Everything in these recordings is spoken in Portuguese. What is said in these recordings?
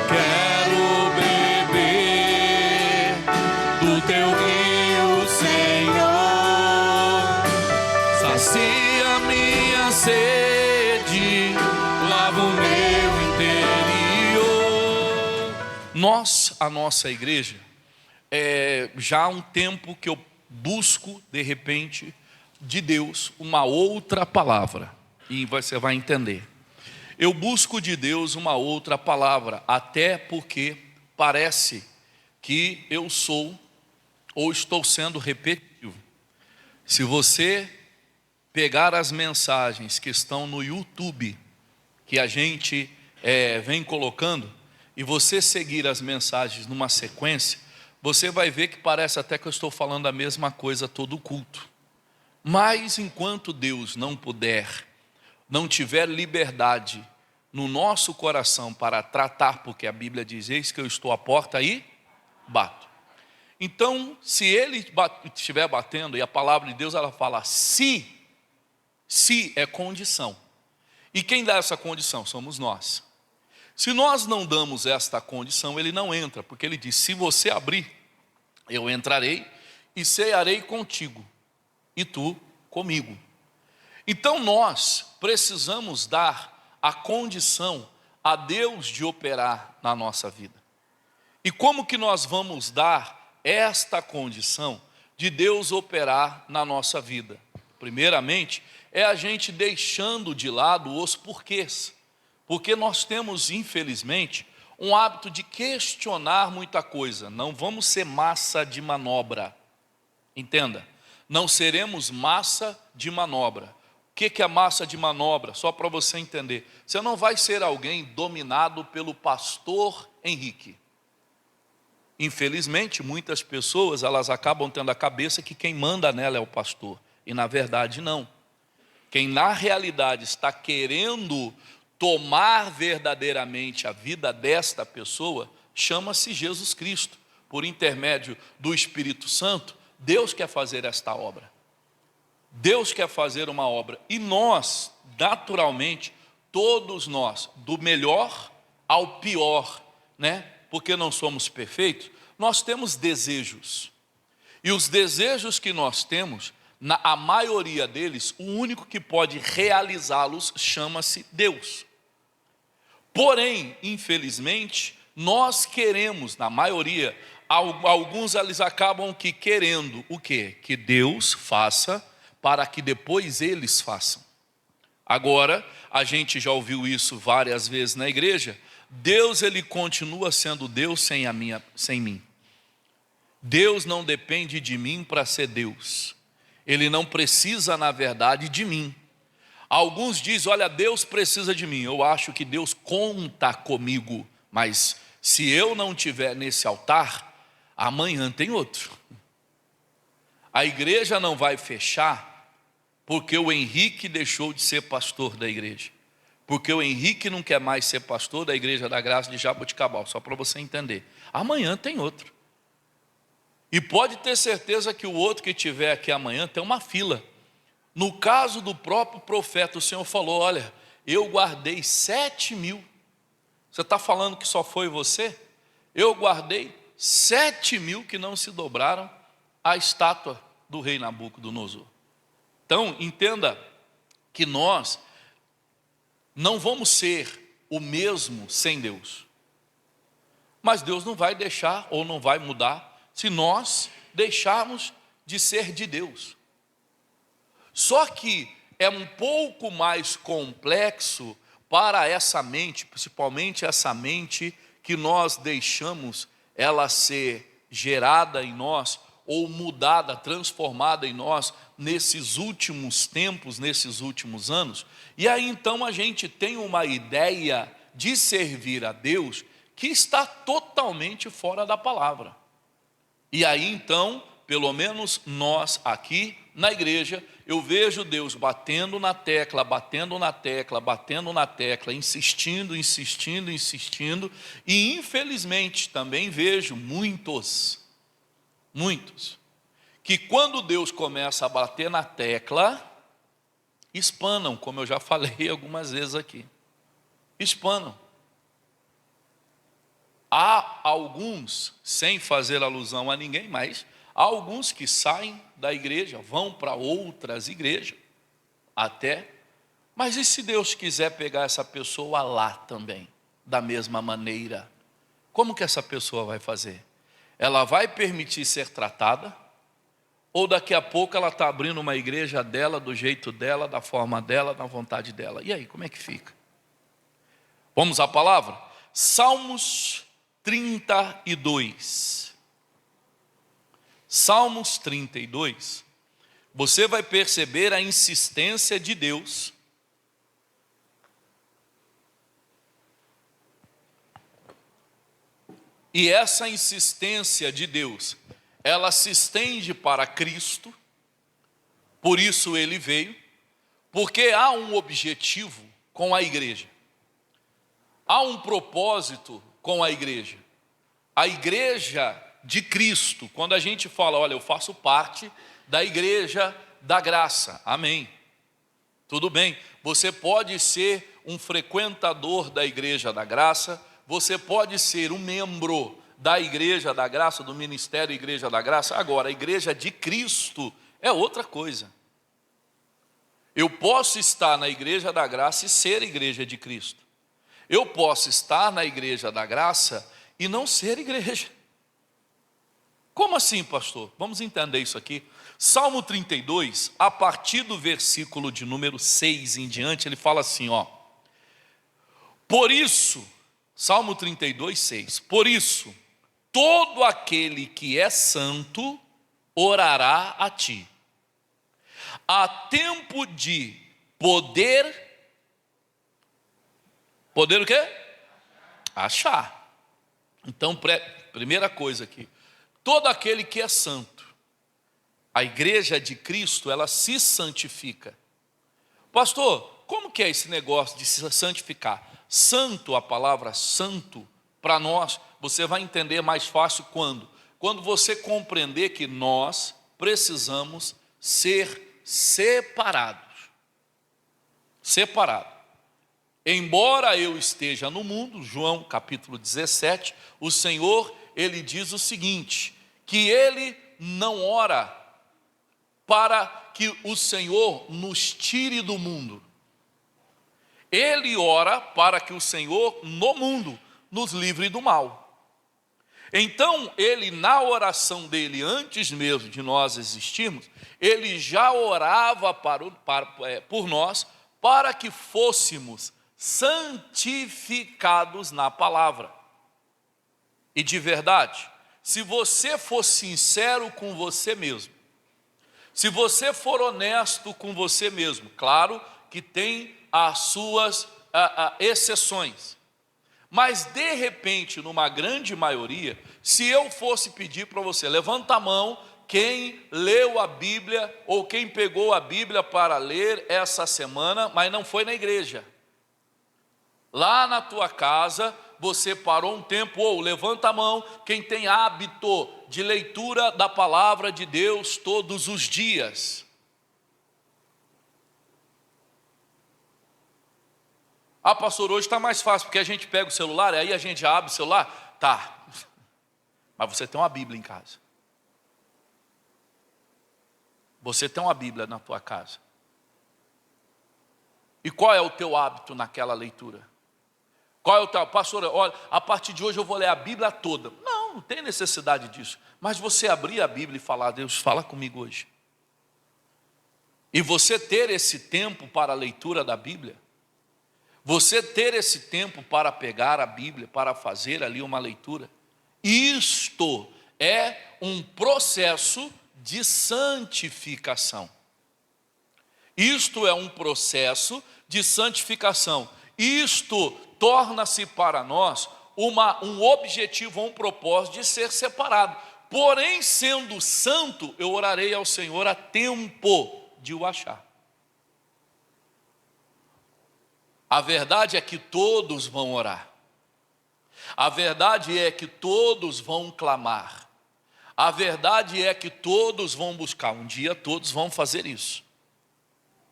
Quero beber do teu rio, Senhor. Sacia minha sede, lava o meu interior. A nossa igreja, já há um tempo que eu busco, de repente, de Deus, uma outra palavra. E você vai entender. Eu busco de Deus uma outra palavra, até porque parece que eu sou, ou estou sendo repetitivo. Se você pegar as mensagens que estão no YouTube, que a gente vem colocando, e você seguir as mensagens numa sequência, você vai ver que parece até que eu estou falando a mesma coisa todo o culto. Mas enquanto Deus não tiver liberdade no nosso coração para tratar, porque a Bíblia diz: eis que eu estou à porta e bato. Então, se Ele estiver batendo, e a palavra de Deus ela fala se é condição. E quem dá essa condição? Somos nós. Se nós não damos esta condição, Ele não entra, porque Ele diz: se você abrir, eu entrarei e cearei contigo, e tu comigo. Então nós precisamos dar a condição a Deus de operar na nossa vida. E como que nós vamos dar esta condição de Deus operar na nossa vida? Primeiramente, é a gente deixando de lado os porquês. Porque nós temos, infelizmente, um hábito de questionar muita coisa. Não vamos ser massa de manobra. Entenda, não seremos massa de manobra. O que é massa de manobra? Só para você entender. Você não vai ser alguém dominado pelo pastor Henrique. Infelizmente, muitas pessoas elas acabam tendo a cabeça que quem manda nela é o pastor. E na verdade não. Quem na realidade está querendo tomar verdadeiramente a vida desta pessoa, chama-se Jesus Cristo. Por intermédio do Espírito Santo, Deus quer fazer esta obra. Deus quer fazer uma obra. E nós, naturalmente, todos nós, do melhor ao pior, porque não somos perfeitos, nós temos desejos. E os desejos que nós temos, a maioria deles, o único que pode realizá-los chama-se Deus. Porém, infelizmente, nós queremos, na maioria, alguns eles acabam querendo o quê? Que Deus faça para que depois eles façam. Agora, a gente já ouviu isso várias vezes na igreja. Deus ele continua sendo Deus sem mim. Deus não depende de mim para ser Deus. Ele não precisa, na verdade, de mim. Alguns dizem: olha, Deus precisa de mim. Eu acho que Deus conta comigo, mas se eu não estiver nesse altar, amanhã tem outro. A igreja não vai fechar porque o Henrique deixou de ser pastor da igreja, porque o Henrique não quer mais ser pastor da Igreja da Graça de Jaboticabal, só para você entender. Amanhã tem outro. E pode ter certeza que o outro que tiver aqui amanhã tem uma fila. No caso do próprio profeta, o Senhor falou: olha, eu guardei 7.000. Você está falando que só foi você? Eu guardei 7.000 que não se dobraram à estátua do rei Nabucodonosor. Então, entenda que nós não vamos ser o mesmo sem Deus. Mas Deus não vai deixar ou não vai mudar se nós deixarmos de ser de Deus. Só que é um pouco mais complexo para essa mente, principalmente essa mente que nós deixamos ela ser gerada em nós, ou mudada, transformada em nós, nesses últimos tempos, nesses últimos anos. E aí então a gente tem uma ideia de servir a Deus que está totalmente fora da palavra. E aí então, pelo menos nós aqui na igreja, eu vejo Deus batendo na tecla, batendo na tecla, batendo na tecla, insistindo, insistindo, insistindo, e infelizmente também vejo muitos, que quando Deus começa a bater na tecla, espanam, como eu já falei algumas vezes aqui, espanam. Há alguns, sem fazer alusão a ninguém, mas há alguns que saem da igreja, vão para outras igrejas, até. Mas e se Deus quiser pegar essa pessoa lá também, da mesma maneira? Como que essa pessoa vai fazer? Ela vai permitir ser tratada? Ou daqui a pouco ela está abrindo uma igreja dela, do jeito dela, da forma dela, da vontade dela? E aí, como é que fica? Vamos à palavra? Salmos 32. Salmos 32. Você vai perceber a insistência de Deus. E essa insistência de Deus, ela se estende para Cristo, por isso ele veio, porque há um objetivo com a igreja, há um propósito com a igreja de Cristo. Quando a gente fala, olha, eu faço parte da igreja da graça, amém, tudo bem, você pode ser um frequentador da igreja da graça, você pode ser um membro da igreja da graça, do ministério Igreja da Graça. Agora, a igreja de Cristo é outra coisa. Eu posso estar na igreja da graça e ser igreja de Cristo. Eu posso estar na igreja da graça e não ser igreja. Como assim, pastor? Vamos entender isso aqui. Salmo 32, a partir do versículo de número 6 em diante, ele fala assim, ó. Por isso, Salmo 32, 6. Por isso, todo aquele que é santo orará a ti. Há tempo de poder o quê? Achar. Então, primeira coisa aqui, todo aquele que é santo, a igreja de Cristo, ela se santifica. Pastor, como que é esse negócio de se santificar? Santo, a palavra santo, para nós, você vai entender mais fácil quando você compreender que nós precisamos ser separados. Separado. Embora eu esteja no mundo, João capítulo 17, o Senhor, ele diz o seguinte, que ele não ora para que o Senhor nos tire do mundo. Ele ora para que o Senhor, no mundo, nos livre do mal. Então, ele, na oração dele, antes mesmo de nós existirmos, ele já orava por nós, para que fôssemos santificados na palavra. E de verdade, se você for sincero com você mesmo, se você for honesto com você mesmo, claro que tem as suas exceções, mas de repente, numa grande maioria, se eu fosse pedir para você, levanta a mão, quem leu a Bíblia, ou quem pegou a Bíblia para ler essa semana, mas não foi na igreja. Lá na tua casa, você parou um tempo, ou levanta a mão, quem tem hábito de leitura da palavra de Deus todos os dias. Ah, pastor, hoje está mais fácil, porque a gente pega o celular, e aí a gente abre o celular, tá, mas você tem uma Bíblia em casa. Você tem uma Bíblia na tua casa. E qual é o teu hábito naquela leitura? Qual é o teu, pastor, olha, a partir de hoje eu vou ler a Bíblia toda. Não tem necessidade disso. Mas você abrir a Bíblia e falar, Deus, fala comigo hoje. E você ter esse tempo para a leitura da Bíblia, você ter esse tempo para pegar a Bíblia, para fazer ali uma leitura, isto é um processo de santificação. Isto é um processo de santificação. Isto torna-se para nós um objetivo, um propósito de ser separado. Porém, sendo santo, eu orarei ao Senhor a tempo de o achar. A verdade é que todos vão orar. A verdade é que todos vão clamar. A verdade é que todos vão buscar. Um dia todos vão fazer isso.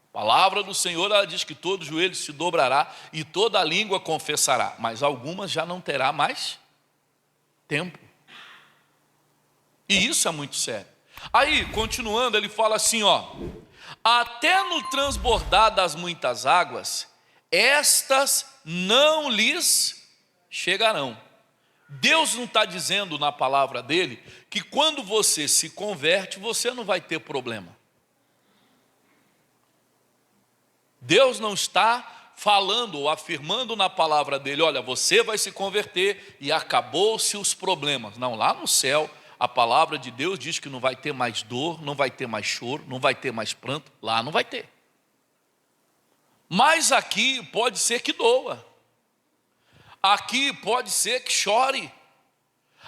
A palavra do Senhor, ela diz que todo joelho se dobrará e toda língua confessará. Mas algumas já não terá mais Tempo. E isso é muito sério. Aí, continuando, ele fala assim, ó: até no transbordar das muitas águas, estas não lhes chegarão. Deus não está dizendo na palavra dele que quando você se converte, você não vai ter problema. Deus não está falando ou afirmando na palavra dele: olha, você vai se converter e acabou-se os problemas. Não, lá no céu, a palavra de Deus diz que não vai ter mais dor, não vai ter mais choro, não vai ter mais pranto. Lá não vai ter. Mas aqui pode ser que doa. Aqui pode ser que chore.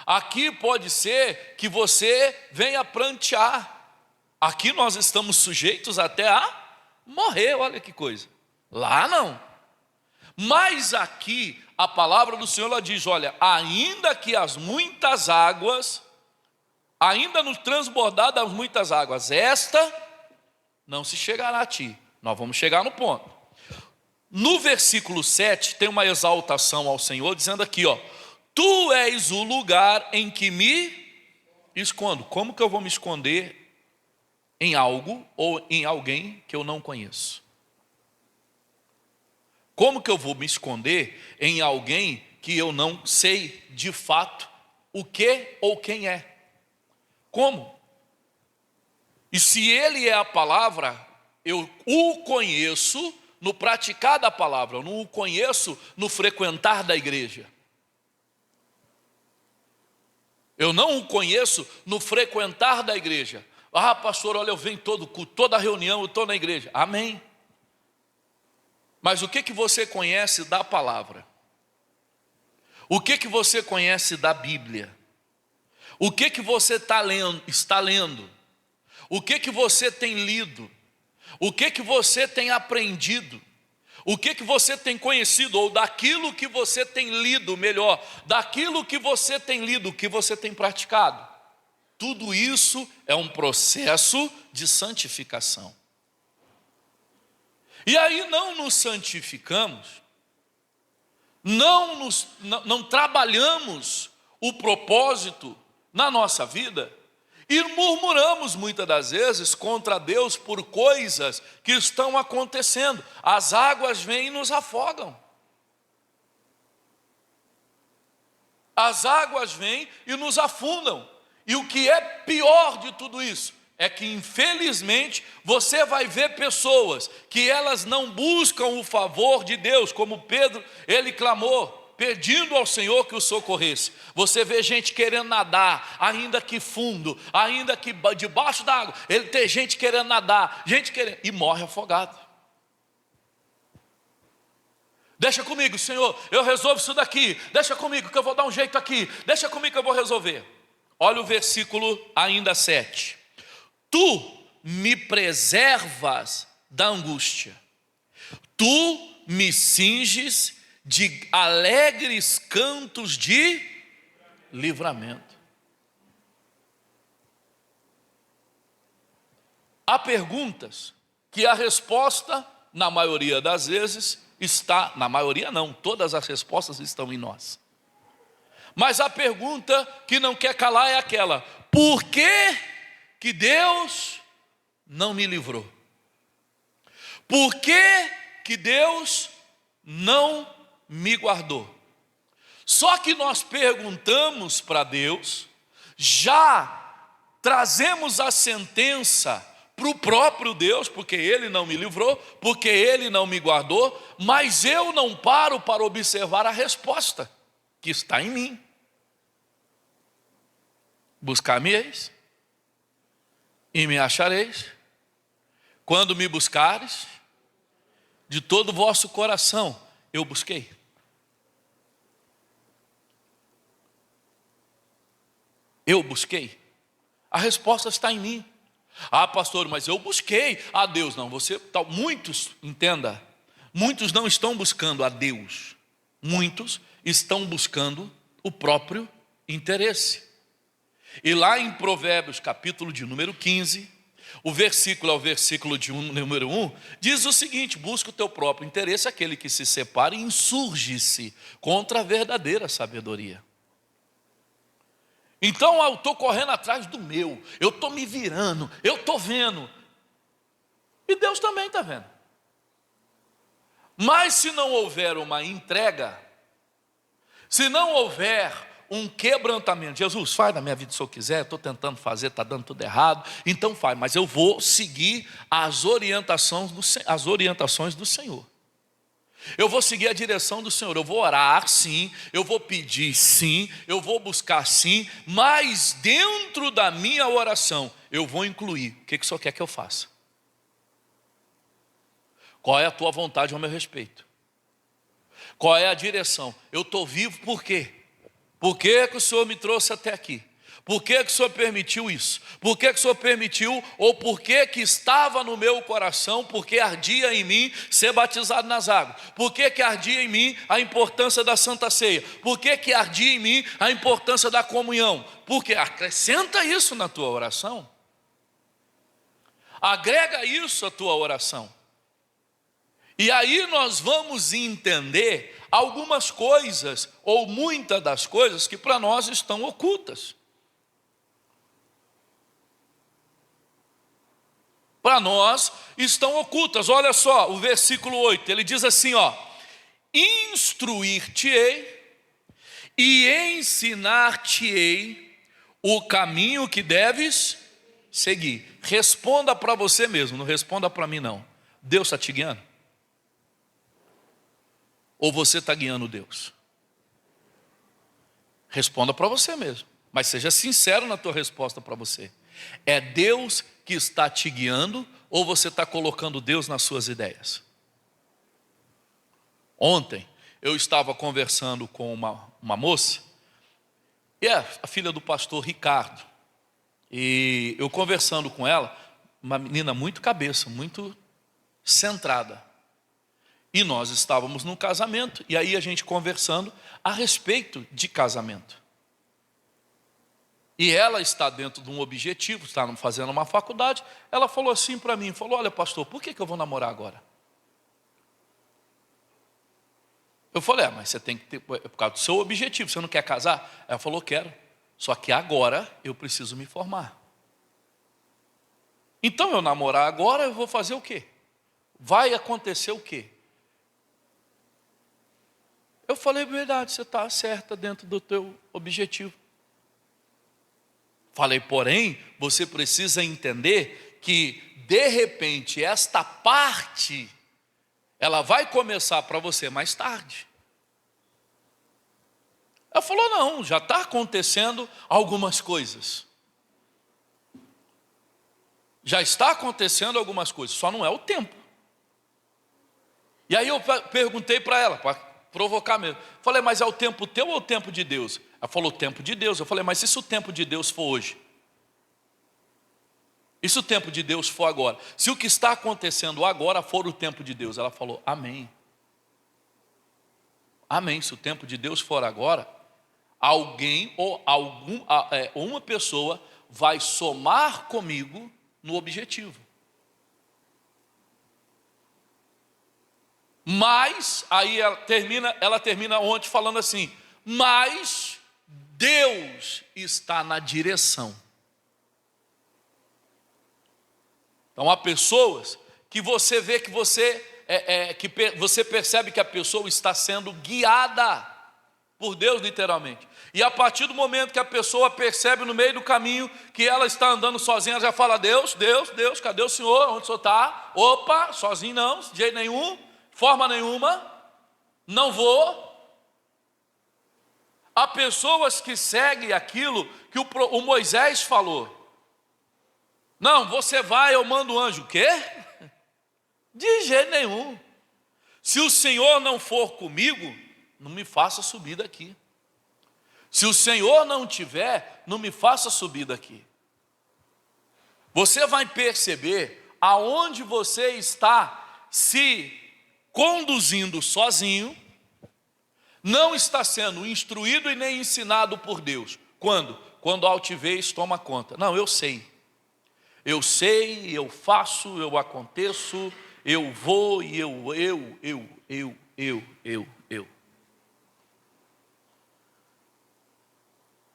Aqui pode ser que você venha prantear. Aqui nós estamos sujeitos até a morrer, olha que coisa. Lá não. Mas aqui a palavra do Senhor ela diz: olha, ainda que as muitas águas, ainda no transbordar das muitas águas, esta não se chegará a ti. Nós vamos chegar no ponto. No versículo 7 tem uma exaltação ao Senhor, dizendo aqui, ó: tu és o lugar em que me escondo. Como que eu vou me esconder em algo ou em alguém que eu não conheço? Como que eu vou me esconder em alguém que eu não sei de fato o que ou quem é? Como? E se ele é a palavra, eu o conheço no praticar da palavra, eu não o conheço no frequentar da igreja. Eu não o conheço no frequentar da igreja. Ah, pastor, olha, eu venho todo culto, toda reunião, eu estou na igreja. Amém. Mas o que você conhece da palavra? O que você conhece da Bíblia? O que você está lendo? O que você tem lido? O que você tem aprendido? O que você tem conhecido? Ou daquilo que você tem lido, melhor, daquilo que você tem lido, que você tem praticado? Tudo isso é um processo de santificação. E aí não nos santificamos, não trabalhamos o propósito na nossa vida e murmuramos muitas das vezes contra Deus por coisas que estão acontecendo. As águas vêm e nos afogam. As águas vêm e nos afundam. E o que é pior de tudo isso é que, infelizmente, você vai ver pessoas que elas não buscam o favor de Deus, como Pedro, ele clamou, pedindo ao Senhor que o socorresse. Você vê gente querendo nadar, ainda que fundo, ainda que debaixo da água, ele tem gente querendo nadar, gente querendo, e morre afogado. Deixa comigo, Senhor, eu resolvo isso daqui, deixa comigo que eu vou dar um jeito aqui, deixa comigo que eu vou resolver. Olha o versículo ainda 7. Tu me preservas da angústia, tu me cinges de alegres cantos de livramento. Há perguntas que a resposta, na maioria das vezes, está, na maioria não, todas as respostas estão em nós. Mas a pergunta que não quer calar é aquela: por que Deus não me livrou? Por que Deus não me guardou? Só que nós perguntamos para Deus, já trazemos a sentença para o próprio Deus, porque Ele não me livrou, porque Ele não me guardou, mas eu não paro para observar a resposta que está em mim. Buscar-me-eis e me achareis, quando me buscares de todo o vosso coração. Eu busquei. Eu busquei. A resposta está em mim. Ah, pastor, mas eu busquei a Deus. Não, você, muitos, entenda, muitos não estão buscando a Deus. Muitos estão buscando o próprio interesse. E lá em Provérbios, capítulo de número 15, o versículo é o versículo de número 1, diz o seguinte: busca o teu próprio interesse, aquele que se separa e insurge-se contra a verdadeira sabedoria. Então eu estou correndo atrás do meu, eu estou me virando, eu estou vendo. E Deus também está vendo. Mas se não houver uma entrega, se não houver um quebrantamento, Jesus, faz na minha vida se eu quiser, estou tentando fazer, está dando tudo errado, então faz, mas eu vou seguir as orientações do Senhor. Eu vou seguir a direção do Senhor, eu vou orar sim, eu vou pedir sim, eu vou buscar sim, mas dentro da minha oração, eu vou incluir o que o Senhor quer que eu faça. Qual é a tua vontade ao meu respeito? Qual é a direção? Eu estou vivo por quê? Por que o Senhor me trouxe até aqui? Por que o Senhor permitiu isso? Por que o Senhor permitiu, ou por que estava no meu coração, porque ardia em mim ser batizado nas águas? Por que ardia em mim a importância da Santa Ceia? Por que ardia em mim a importância da comunhão? Porque acrescenta isso na tua oração. Agrega isso à tua oração. E aí nós vamos entender algumas coisas, ou muitas das coisas que para nós estão ocultas. Para nós estão ocultas. Olha só, o versículo 8, ele diz assim, ó: instruir-te-ei e ensinar-te-ei o caminho que deves seguir. Responda para você mesmo, não responda para mim não. Deus está te guiando? Ou você está guiando Deus? Responda para você mesmo, mas seja sincero na tua resposta para você. É Deus que está te guiando, ou você está colocando Deus nas suas ideias? Ontem eu estava conversando com uma moça, e é a filha do pastor Ricardo, e eu conversando com ela, uma menina muito cabeça, muito centrada, e nós estávamos num casamento, e aí a gente conversando a respeito de casamento. E ela está dentro de um objetivo, está fazendo uma faculdade. Ela falou assim para mim, falou: olha pastor, por que eu vou namorar agora? Eu falei: mas você tem que ter, é por causa do seu objetivo, você não quer casar? Ela falou: quero, só que agora eu preciso me formar. Então eu namorar agora, eu vou fazer o quê? Vai acontecer o quê? Eu falei: verdade, você está certa dentro do teu objetivo. Falei, porém, você precisa entender que, de repente, esta parte, ela vai começar para você mais tarde. Ela falou: não, já está acontecendo algumas coisas. Já está acontecendo algumas coisas, só não é o tempo. E aí eu perguntei para ela, para provocar mesmo. Falei: mas é o tempo teu ou o tempo de Deus? Ela falou: o tempo de Deus. Eu falei: mas e se o tempo de Deus for hoje? E se o tempo de Deus for agora? Se o que está acontecendo agora for o tempo de Deus? Ela falou: amém. Amém. Se o tempo de Deus for agora, alguém ou uma pessoa vai somar comigo no objetivo. Mas, aí ela termina ontem falando assim: mas Deus está na direção. Então há pessoas que você vê que você percebe que a pessoa está sendo guiada por Deus, literalmente. E a partir do momento que a pessoa percebe no meio do caminho que ela está andando sozinha, ela já fala: Deus, Deus, Deus, cadê o Senhor? Onde o Senhor está? Opa, sozinho não, de jeito nenhum, forma nenhuma, não vou. Há pessoas que seguem aquilo que o Moisés falou. Não, você vai, eu mando um anjo. O quê? De jeito nenhum. Se o Senhor não for comigo, não me faça subir daqui. Se o Senhor não tiver, não me faça subir daqui. Você vai perceber aonde você está se conduzindo sozinho, não está sendo instruído e nem ensinado por Deus. Quando? Quando a altivez toma conta. Não, eu sei, eu faço, eu aconteço, eu vou e eu.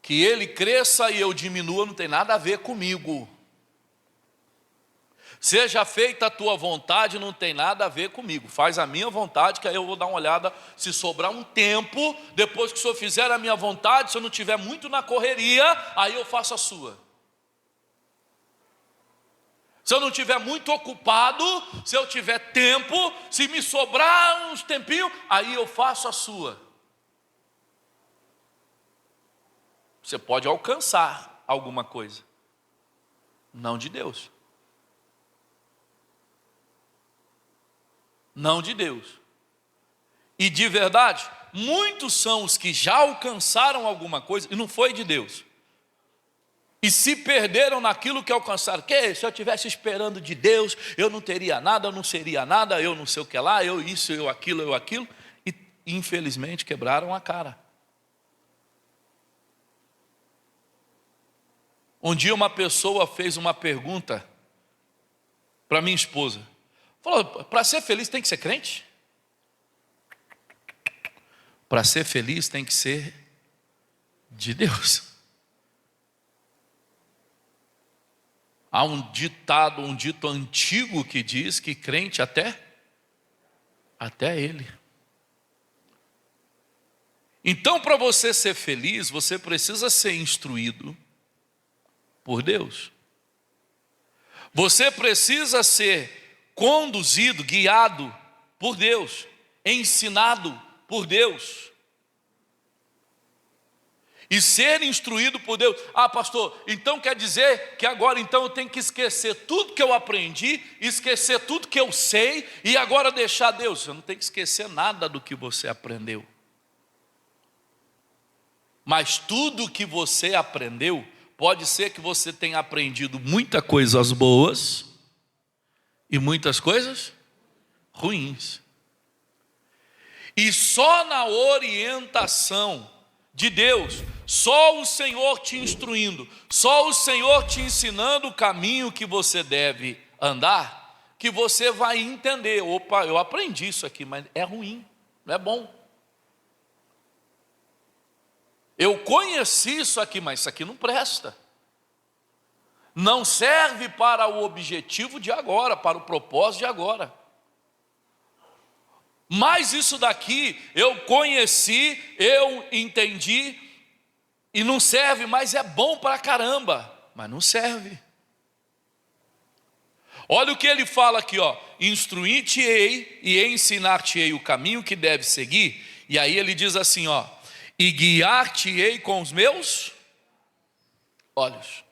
Que ele cresça e eu diminua não tem nada a ver comigo. Seja feita a tua vontade, não tem nada a ver comigo. Faz a minha vontade, que aí eu vou dar uma olhada, se sobrar um tempo, depois que o Senhor fizer a minha vontade, se eu não estiver muito na correria, aí eu faço a sua. Se eu não estiver muito ocupado, se eu tiver tempo, se me sobrar uns tempinhos, aí eu faço a sua. Você pode alcançar alguma coisa, não de Deus. Não de Deus. E de verdade, muitos são os que já alcançaram alguma coisa e não foi de Deus. E se perderam naquilo que alcançaram. Que se eu estivesse esperando de Deus, eu não teria nada, eu não seria nada, eu não sei o que lá, eu isso, eu aquilo. E infelizmente quebraram a cara. Um dia uma pessoa fez uma pergunta para minha esposa. Falou, para ser feliz tem que ser crente? Para ser feliz tem que ser de Deus. Há um dito antigo que diz que crente até ele. Então, para você ser feliz, você precisa ser instruído por Deus. Você precisa ser conduzido, guiado por Deus, ensinado por Deus. E ser instruído por Deus. Ah, pastor, então quer dizer que agora então eu tenho que esquecer tudo que eu aprendi, esquecer tudo que eu sei e agora deixar Deus. Você não tem que esquecer nada do que você aprendeu. Mas tudo que você aprendeu, pode ser que você tenha aprendido muitas coisas boas e muitas coisas ruins. E só na orientação de Deus, só o Senhor te instruindo, só o Senhor te ensinando o caminho que você deve andar, que você vai entender, opa, eu aprendi isso aqui, mas é ruim, não é bom. Eu conheci isso aqui, mas isso aqui não presta. Não serve para o objetivo de agora, para o propósito de agora. Mas isso daqui eu conheci, eu entendi, e não serve, mas é bom pra caramba, mas não serve. Olha o que ele fala aqui, ó: instruir-te-ei e ensinar-te-ei o caminho que deve seguir. E aí ele diz assim, ó: e guiar-te-ei com os meus olhos.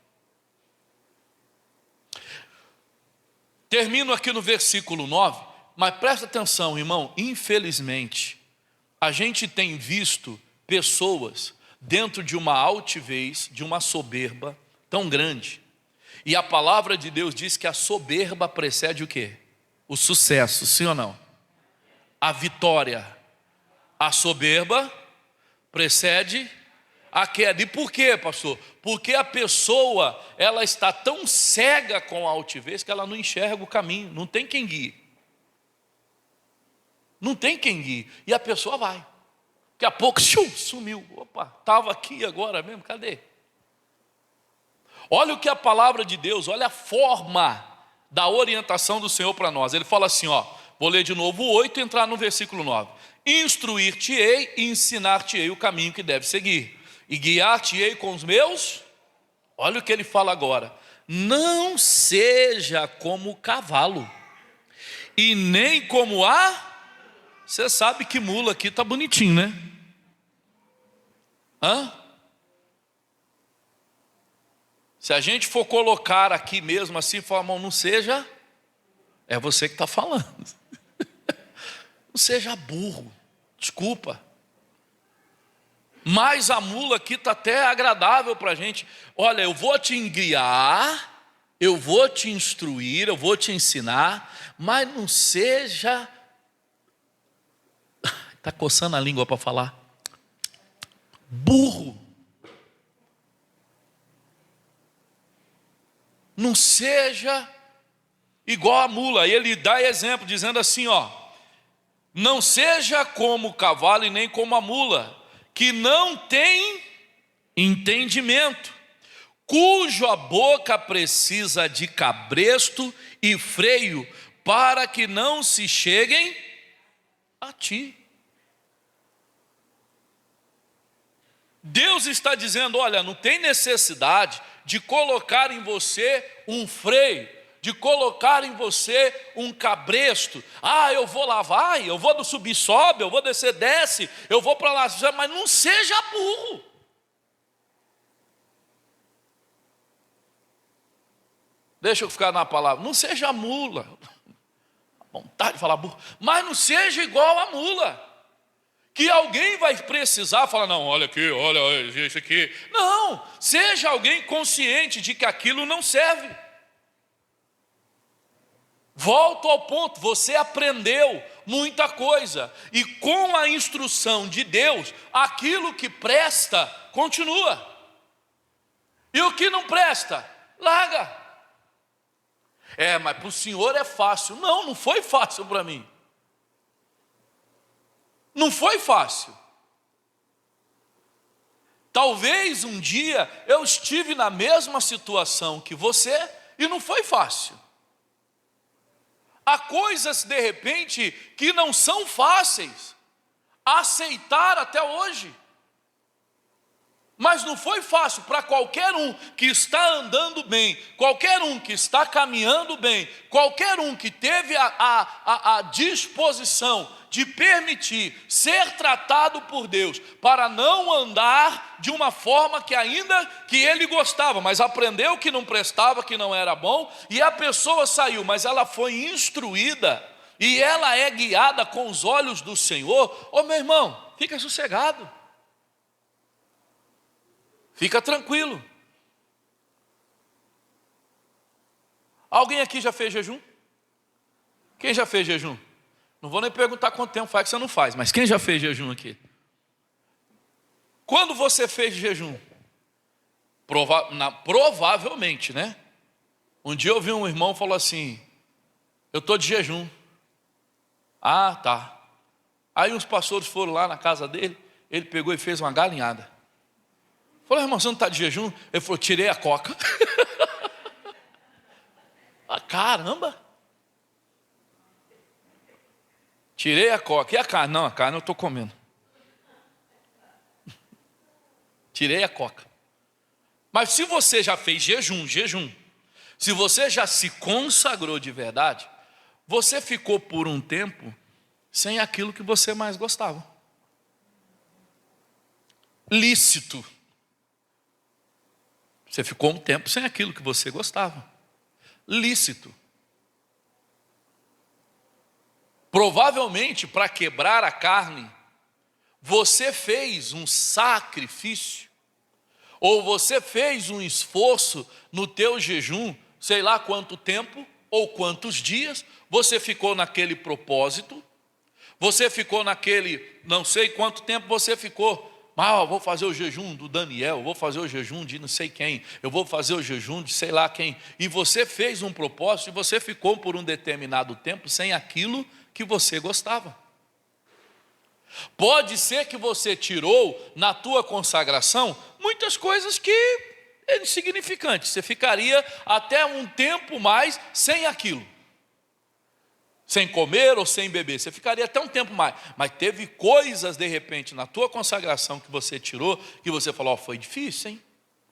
Termino aqui no versículo 9, mas presta atenção, irmão, infelizmente, a gente tem visto pessoas dentro de uma altivez, de uma soberba tão grande. E a palavra de Deus diz que a soberba precede o quê? O sucesso, sim ou não? A vitória. A soberba precede a queda. E por quê, pastor? Porque a pessoa, ela está tão cega com a altivez que ela não enxerga o caminho, não tem quem guie. Não tem quem guie. E a pessoa vai. Daqui a pouco, sumiu. Opa, estava aqui agora mesmo, cadê? Olha o que a palavra de Deus, olha a forma da orientação do Senhor para nós. Ele fala assim, ó, vou ler de novo o 8 e entrar no versículo 9. Instruir-te-ei e ensinar-te-ei o caminho que deve seguir. E guiar-te-ei com os meus. Olha o que ele fala agora. Não seja como o cavalo, e nem como a... Você sabe que mula aqui está bonitinho, né? Hã? Se a gente for colocar aqui mesmo assim, falar, irmão, não seja... É você que está falando. Não seja burro, desculpa. Mas a mula aqui está até agradável para a gente. Olha, eu vou te guiar, eu vou te instruir, eu vou te ensinar, mas não seja... Está coçando a língua para falar. Burro. Não seja igual a mula. E ele dá exemplo, dizendo assim, ó: não seja como o cavalo e nem como a mula, que não tem entendimento, cuja boca precisa de cabresto e freio, para que não se cheguem a ti. Deus está dizendo, olha, não tem necessidade de colocar em você um freio, de colocar em você um cabresto. Eu vou lá, vai, eu vou subir, sobe, eu vou descer, desce, eu vou para lá, mas não seja burro. Deixa eu ficar na palavra, não seja mula. Vontade de falar burro, mas não seja igual a mula. Que alguém vai precisar falar, não, olha aqui, olha isso aqui. Não, seja alguém consciente de que aquilo não serve. Volto ao ponto, você aprendeu muita coisa. E com a instrução de Deus, aquilo que presta, continua. E o que não presta, larga. Mas para o senhor é fácil. Não, não foi fácil para mim. Não foi fácil. Talvez um dia eu estive na mesma situação que você e não foi fácil. Há coisas de repente que não são fáceis a aceitar até hoje. Mas não foi fácil para qualquer um que está andando bem, qualquer um que está caminhando bem, qualquer um que teve a disposição de permitir ser tratado por Deus, para não andar de uma forma que ainda que ele gostava, mas aprendeu que não prestava, que não era bom, e a pessoa saiu, mas ela foi instruída, e ela é guiada com os olhos do Senhor. Meu irmão, fica sossegado. Fica tranquilo. Alguém aqui já fez jejum? Quem já fez jejum? Não vou nem perguntar quanto tempo faz que você não faz, mas quem já fez jejum aqui? Quando você fez jejum? Provavelmente, né? Um dia eu vi um irmão falou assim, eu estou de jejum. Tá. Aí uns pastores foram lá na casa dele, ele pegou e fez uma galinhada. Falei, irmão, você não está de jejum? Ele falou, tirei a coca. Caramba! Tirei a coca. E a carne? Não, a carne eu estou comendo. Tirei a coca. Mas se você já fez jejum, se você já se consagrou de verdade, você ficou por um tempo sem aquilo que você mais gostava. Lícito. Você ficou um tempo sem aquilo que você gostava. Lícito. Provavelmente, para quebrar a carne, você fez um sacrifício, ou você fez um esforço no teu jejum, sei lá quanto tempo, ou quantos dias, você ficou naquele propósito, você ficou naquele, não sei quanto tempo você ficou, eu vou fazer o jejum do Daniel, eu vou fazer o jejum de não sei quem, eu vou fazer o jejum de sei lá quem, e você fez um propósito, e você ficou por um determinado tempo sem aquilo que você gostava. Pode ser que você tirou na tua consagração muitas coisas que é insignificante, você ficaria até um tempo mais sem aquilo, sem comer ou sem beber, você ficaria até um tempo mais, mas teve coisas de repente na tua consagração que você tirou, que você falou, foi difícil, hein?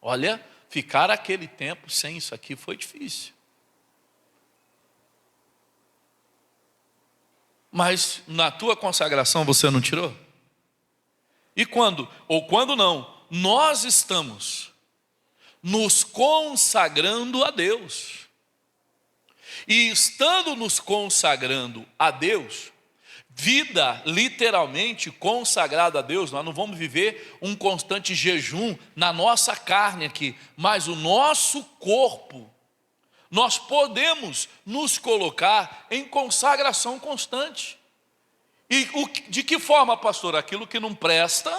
Olha, ficar aquele tempo sem isso aqui foi difícil. Mas na tua consagração você não tirou? E quando, ou quando não, nós estamos nos consagrando a Deus. E estando nos consagrando a Deus, vida literalmente consagrada a Deus, nós não vamos viver um constante jejum na nossa carne aqui, mas o nosso corpo, nós podemos nos colocar em consagração constante. E de que forma, pastor? Aquilo que não presta,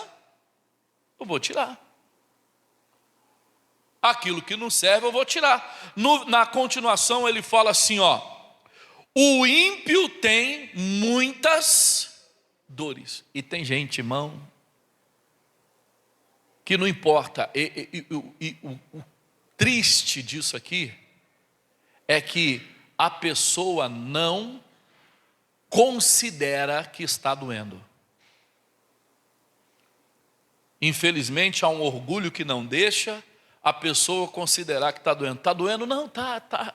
eu vou tirar. Aquilo que não serve, eu vou tirar. Na continuação ele fala assim, o ímpio tem muitas dores. E tem gente, irmão, que não importa. O triste disso aqui é que a pessoa não considera que está doendo. Infelizmente há um orgulho que não deixa a pessoa considerar que está doendo. Está doendo? Não, tá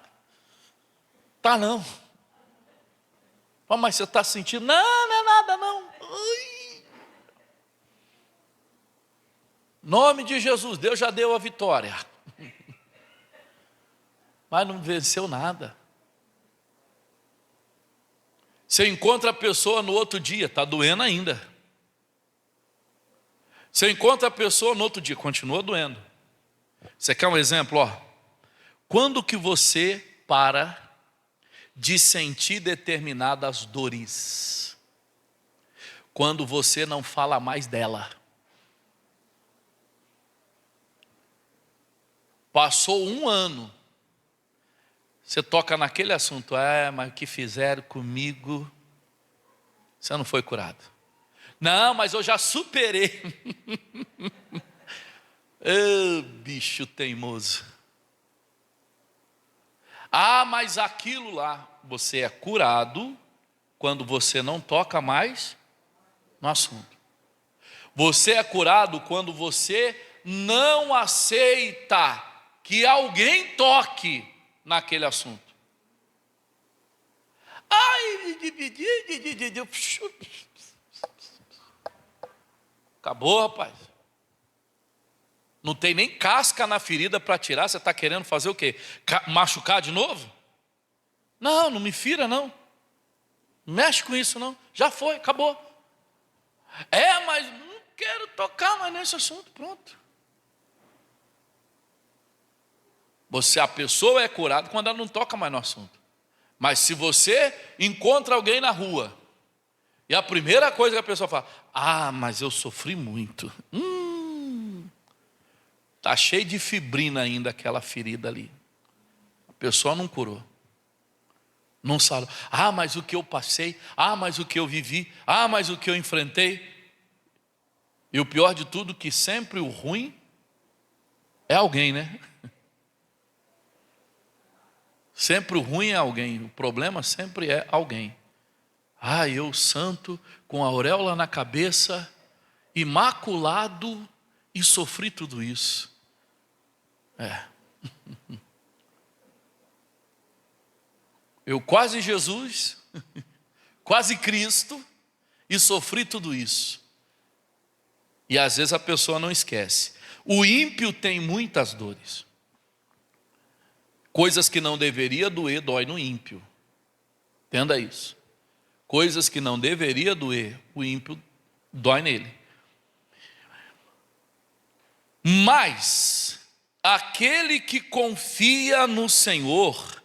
não. Mas você está sentindo? Não, não é nada não. Ui. Nome de Jesus, Deus já deu a vitória. Mas não venceu nada. Você encontra a pessoa no outro dia, está doendo ainda. Você encontra a pessoa no outro dia, continua doendo. Você quer um exemplo? Quando que você para de sentir determinadas dores? Quando você não fala mais dela. Passou um ano, você toca naquele assunto, mas o que fizeram comigo, você não foi curado. Não, mas eu já superei. Bicho teimoso. Mas aquilo lá, você é curado quando você não toca mais no assunto. Você é curado quando você não aceita que alguém toque naquele assunto. Acabou, rapaz. Não tem nem casca na ferida para tirar. Você está querendo fazer o quê? Machucar de novo? Não, não me fira não. Não mexe com isso não. Já foi, acabou. Mas não quero tocar mais nesse assunto. Pronto. A pessoa é curada quando ela não toca mais no assunto. Mas se você encontra alguém na rua e a primeira coisa que a pessoa fala, mas eu sofri muito. Está cheio de fibrina ainda aquela ferida ali. A pessoa não curou. Não sabe. Mas o que eu passei. Mas o que eu vivi. Mas o que eu enfrentei. E o pior de tudo, que sempre o ruim é alguém, né? Sempre o ruim é alguém. O problema sempre é alguém. Eu santo, com a auréola na cabeça, imaculado, e sofri tudo isso. Eu quase Jesus, quase Cristo, e sofri tudo isso. E às vezes a pessoa não esquece. O ímpio tem muitas dores. Coisas que não deveria doer, dói no ímpio. Entenda isso. Coisas que não deveria doer, o ímpio dói nele. Mas aquele que confia no Senhor,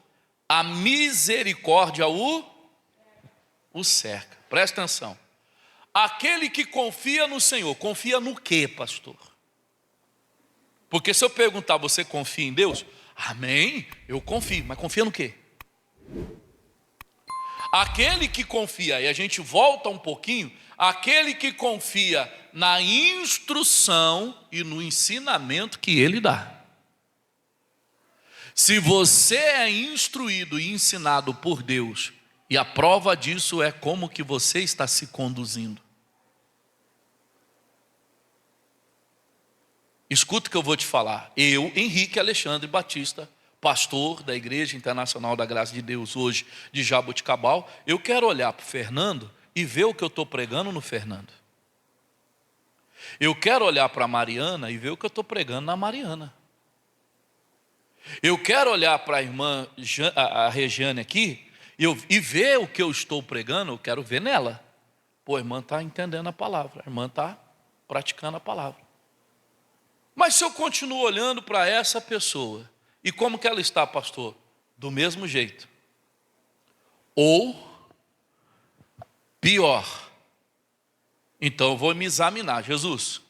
a misericórdia o cerca. Presta atenção. Aquele que confia no Senhor, confia no quê, pastor? Porque se eu perguntar, você confia em Deus? Amém, eu confio, mas confia no quê? Aquele que confia, e a gente volta um pouquinho, aquele que confia na instrução e no ensinamento que ele dá. Se você é instruído e ensinado por Deus, e a prova disso é como que você está se conduzindo. Escuta o que eu vou te falar. Eu, Henrique Alexandre Batista, pastor da Igreja Internacional da Graça de Deus, hoje de Jaboticabal, eu quero olhar para o Fernando e ver o que eu estou pregando no Fernando. Eu quero olhar para a Mariana e ver o que eu estou pregando na Mariana. Eu quero olhar para a irmã a Regiane aqui e ver o que eu estou pregando, eu quero ver nela. A irmã está entendendo a palavra, a irmã está praticando a palavra. Mas se eu continuo olhando para essa pessoa, e como que ela está, pastor? Do mesmo jeito. Ou pior. Então eu vou me examinar. Jesus,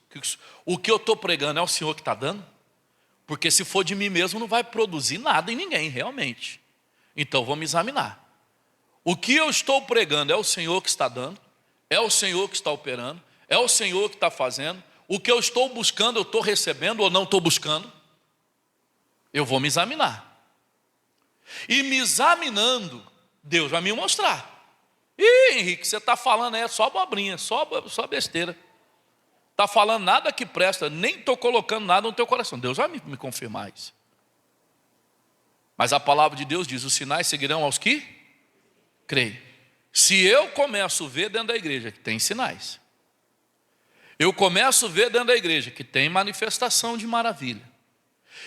o que eu estou pregando é o Senhor que está dando? Porque se for de mim mesmo não vai produzir nada em ninguém, realmente. Então eu vou me examinar. O que eu estou pregando é o Senhor que está dando? É o Senhor que está operando? É o Senhor que está fazendo? o que eu estou buscando, eu estou recebendo ou não estou buscando? Eu vou me examinar. E me examinando, Deus vai me mostrar. Ih, Henrique, você está falando aí só abobrinha, só besteira. Está falando nada que presta, nem estou colocando nada no teu coração. Deus vai me confirmar isso. Mas a palavra de Deus diz, os sinais seguirão aos que creem. Se eu começo a ver dentro da igreja que tem sinais, eu começo a ver dentro da igreja que tem manifestação de maravilha,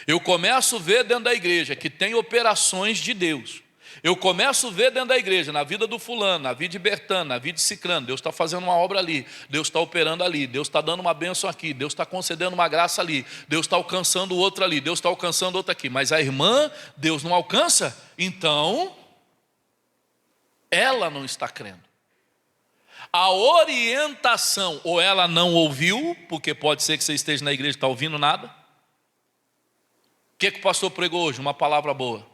eu começo a ver dentro da igreja que tem operações de Deus, eu começo a ver dentro da igreja, na vida do fulano, na vida de Bertano, na vida de Cicrano, Deus está fazendo uma obra ali, Deus está operando ali, Deus está dando uma bênção aqui, Deus está concedendo uma graça ali, Deus está alcançando outro ali, Deus está alcançando outro aqui. Mas a irmã, Deus não alcança, então ela não está crendo. A orientação, ou ela não ouviu, porque pode ser que você esteja na igreja e está ouvindo nada. O que o pastor pregou hoje? Uma palavra boa.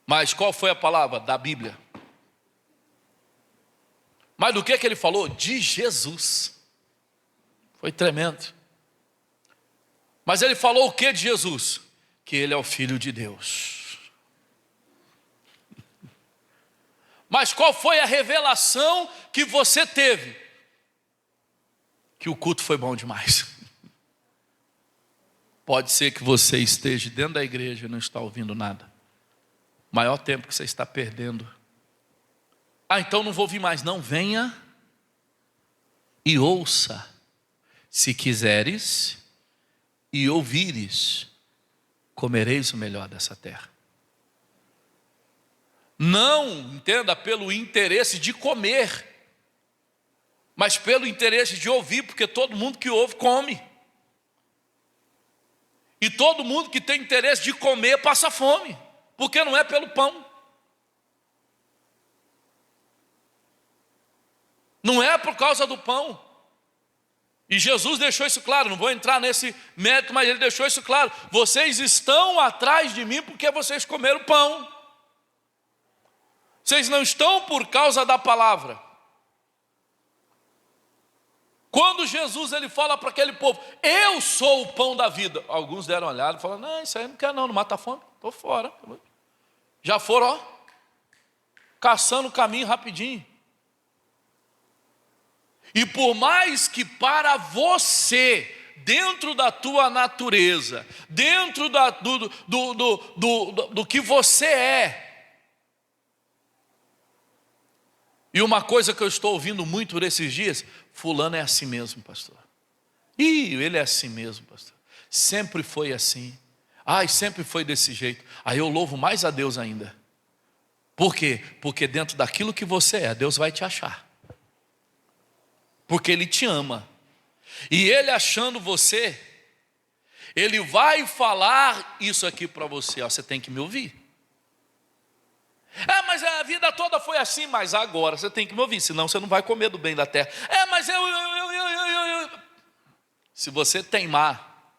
Mas qual foi a palavra? Da Bíblia. Mas do que ele falou? De Jesus. Foi tremendo. Mas ele falou o que de Jesus? Que ele é o Filho de Deus. Mas qual foi a revelação que você teve? Que o culto foi bom demais. Pode ser que você esteja dentro da igreja e não está ouvindo nada. O maior tempo que você está perdendo. Ah, então não vou ouvir mais. Não, venha e ouça. Se quiseres e ouvires, comereis o melhor dessa terra. Não, entenda, pelo interesse de comer, mas pelo interesse de ouvir, porque todo mundo que ouve, come. E todo mundo que tem interesse de comer, passa fome. Porque não é pelo pão. Não é por causa do pão. E Jesus deixou isso claro, não vou entrar nesse mérito, mas ele deixou isso claro. Vocês estão atrás de mim porque vocês comeram pão. Vocês não estão por causa da palavra. Quando Jesus ele fala para aquele povo, eu sou o pão da vida. Alguns deram uma olhada e falaram, não, isso aí não quer não mata a fome, estou fora. Já foram, caçando o caminho rapidinho. E por mais que para você, dentro da tua natureza, dentro do que você é, e uma coisa que eu estou ouvindo muito por esses dias, fulano é assim mesmo, pastor. Ih, ele é assim mesmo, pastor. Sempre foi assim. Ai, sempre foi desse jeito. Aí eu louvo mais a Deus ainda. Por quê? Porque dentro daquilo que você é, Deus vai te achar. Porque Ele te ama. E Ele achando você, Ele vai falar isso aqui para você. Ó, você tem que me ouvir. É, mas a vida toda foi assim, mas agora você tem que me ouvir, senão você não vai comer do bem da terra. É, mas eu. Se você teimar,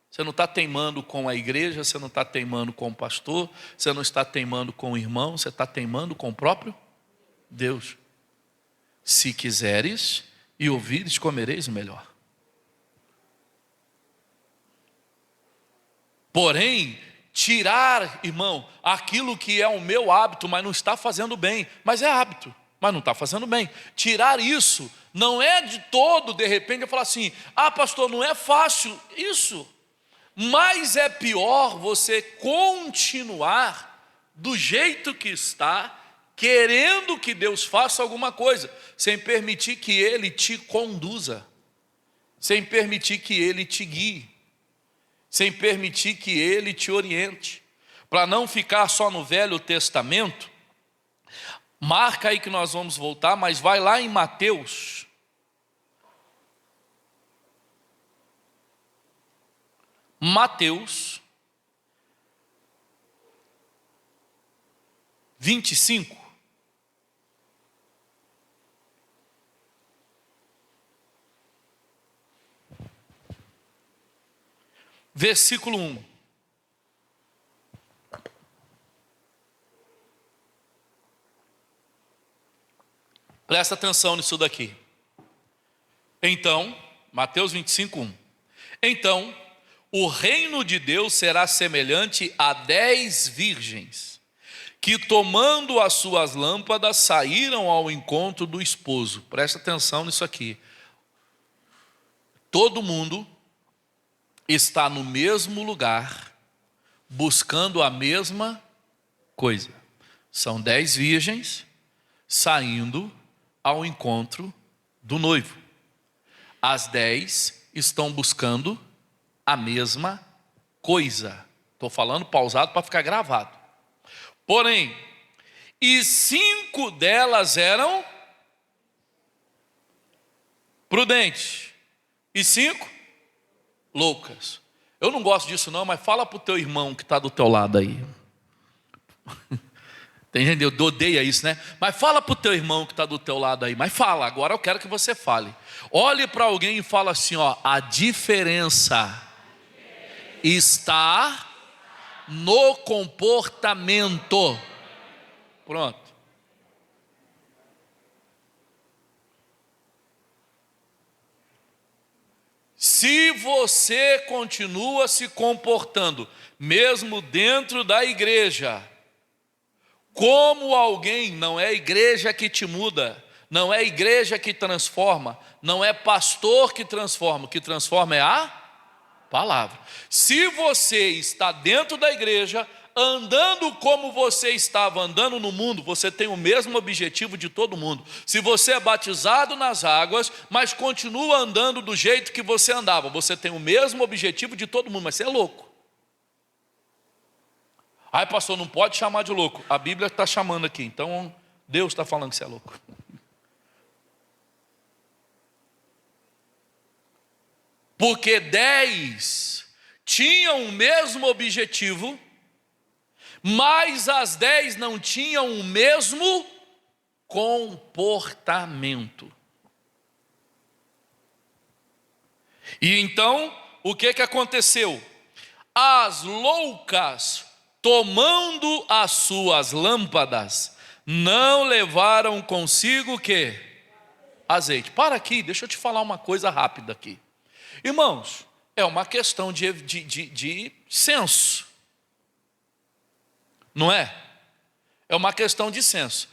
você não está teimando com a igreja, você não está teimando com o pastor, você não está teimando com o irmão, você está teimando com o próprio Deus. Se quiseres e ouvires, comereis o melhor. Porém, tirar, irmão, aquilo que é o meu hábito, mas não está fazendo bem, mas é hábito, mas não está fazendo bem. Tirar isso não é de todo, de repente, eu falar assim, ah, pastor, não é fácil isso. Mas é pior você continuar do jeito que está, querendo que Deus faça alguma coisa, sem permitir que Ele te conduza, sem permitir que Ele te guie, sem permitir que Ele te oriente. Para não ficar só no Velho Testamento, marca aí que nós vamos voltar, mas vai lá em Mateus. Mateus 25. Versículo 1. Presta atenção nisso daqui. Então, Mateus 25:1. Então, o reino de Deus será semelhante a 10 virgens, que tomando as suas lâmpadas, saíram ao encontro do esposo. Presta atenção nisso aqui. Todo mundo está no mesmo lugar, buscando a mesma coisa. São 10 virgens saindo ao encontro do noivo. As 10 estão buscando a mesma coisa. Estou falando pausado para ficar gravado. Porém, e 5 delas eram prudentes e 5 loucas. Eu não gosto disso não, mas fala para o teu irmão que está do teu lado aí. Tem gente que odeia isso, né? Mas fala para o teu irmão que está do teu lado aí. Mas fala, agora eu quero que você fale. Olhe para alguém e fala assim, ó: a diferença está no comportamento. Pronto. Se você continua se comportando, mesmo dentro da igreja, como alguém, não é a igreja que te muda, não é a igreja que transforma, não é pastor que transforma, o que transforma é a palavra. Se você está dentro da igreja, andando como você estava andando no mundo, você tem o mesmo objetivo de todo mundo. Se você é batizado nas águas, mas continua andando do jeito que você andava, você tem o mesmo objetivo de todo mundo, mas você é louco. Ai, pastor, não pode chamar de louco. A Bíblia está chamando aqui, então Deus está falando que você é louco. Porque 10 tinham o mesmo objetivo, mas as 10 não tinham o mesmo comportamento. E então, o que aconteceu? As loucas, tomando as suas lâmpadas, não levaram consigo o quê? Azeite. Para aqui, deixa eu te falar uma coisa rápida aqui. Irmãos, é uma questão de senso. Não é? É uma questão de senso.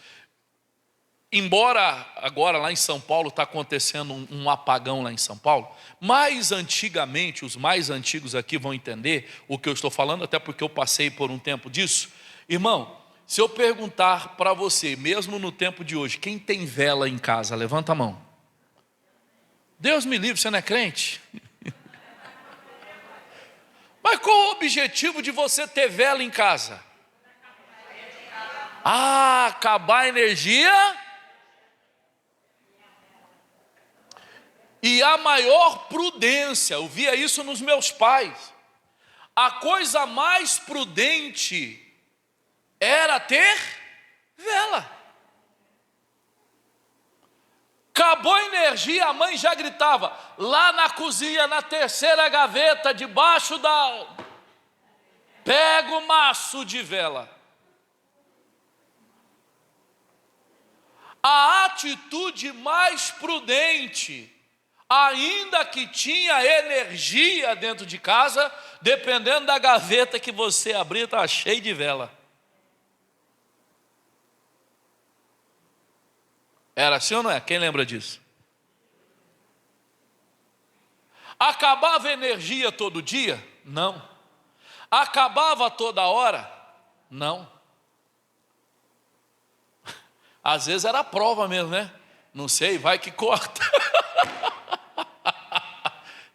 Embora agora lá em São Paulo está acontecendo um apagão lá em São Paulo, mais antigamente, os mais antigos aqui vão entender o que eu estou falando, até porque eu passei por um tempo disso. Irmão, se eu perguntar para você, mesmo no tempo de hoje, quem tem vela em casa, levanta a mão. Deus me livre, você não é crente? Mas qual o objetivo de você ter vela em casa? Acabar a energia. E a maior prudência, eu via isso nos meus pais. A coisa mais prudente era ter vela. Acabou a energia, a mãe já gritava, lá na cozinha, na terceira gaveta, debaixo da... Pega o maço de vela. A atitude mais prudente, ainda que tinha energia dentro de casa, dependendo da gaveta que você abrir, estava cheio de vela. Era assim ou não é? Quem lembra disso? Acabava a energia todo dia? Não. Acabava toda hora? Não. Às vezes era prova mesmo, né? Não sei, vai que corta.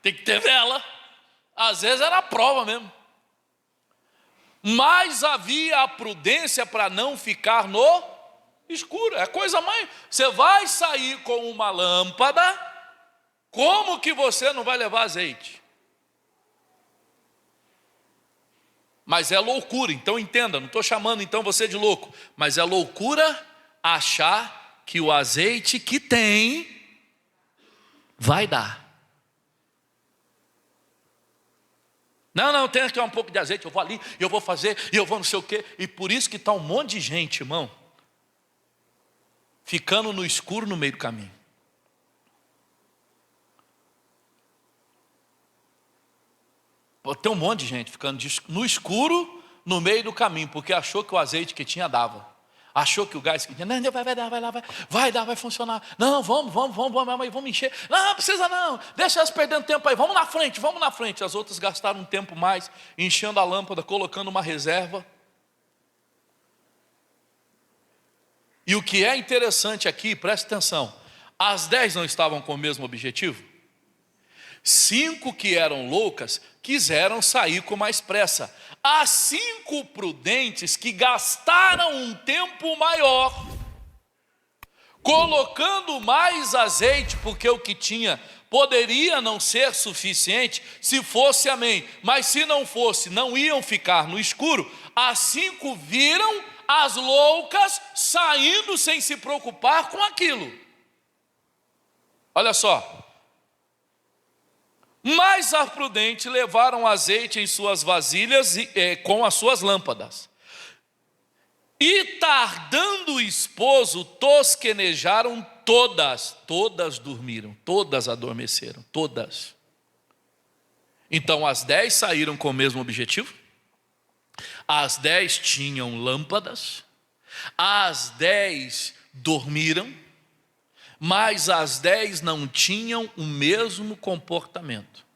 Tem que ter vela. Às vezes era prova mesmo. Mas havia a prudência para não ficar no escuro. É a coisa mais... Você vai sair com uma lâmpada, como que você não vai levar azeite? Mas é loucura, então entenda, não estou chamando então você de louco, mas é loucura achar que o azeite que tem vai dar. Não, tem aqui um pouco de azeite, eu vou ali, eu vou fazer, e eu vou não sei o quê. E por isso que está um monte de gente, irmão, ficando no escuro no meio do caminho. Pô, tem um monte de gente ficando no escuro, no meio do caminho, porque achou que o azeite que tinha dava. Achou que o gás que tinha, não, vai dar, vai funcionar. Não, vamos, vamos encher. Não precisa não, deixa elas perdendo tempo aí, vamos na frente. As outras gastaram um tempo mais, enchendo a lâmpada, colocando uma reserva. E o que é interessante aqui, preste atenção, as 10 não estavam com o mesmo objetivo? 5 que eram loucas quiseram sair com mais pressa. As 5 prudentes que gastaram um tempo maior, colocando mais azeite, porque o que tinha poderia não ser suficiente se fosse amém, mas se não fosse, não iam ficar no escuro. As 5 viram as loucas saindo sem se preocupar com aquilo. Olha só. Mas as prudentes levaram azeite em suas vasilhas com as suas lâmpadas. E tardando o esposo, tosquenejaram todas dormiram, todas adormeceram, todas. Então as 10 saíram com o mesmo objetivo, as 10 tinham lâmpadas, as 10 dormiram, mas as 10 não tinham o mesmo comportamento.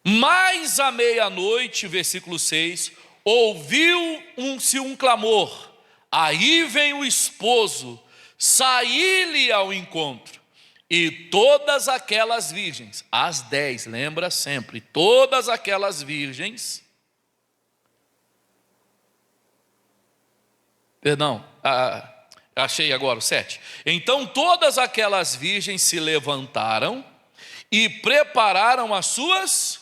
Mas à meia-noite, versículo 6, ouviu-se um clamor, aí vem o esposo, saí-lhe ao encontro, e todas aquelas virgens, as 10, lembra sempre, todas aquelas virgens, achei agora o 7. Então todas aquelas virgens se levantaram e prepararam as suas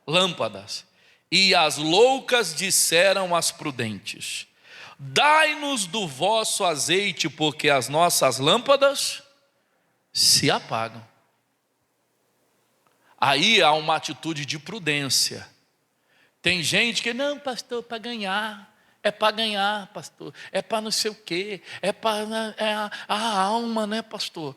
lâmpadas. E as loucas disseram às prudentes: dai-nos do vosso azeite, porque as nossas lâmpadas se apagam. Aí há uma atitude de prudência. Tem gente que, não, pastor, para ganhar. É para ganhar, pastor. É para não sei o quê. É para a alma, né, pastor?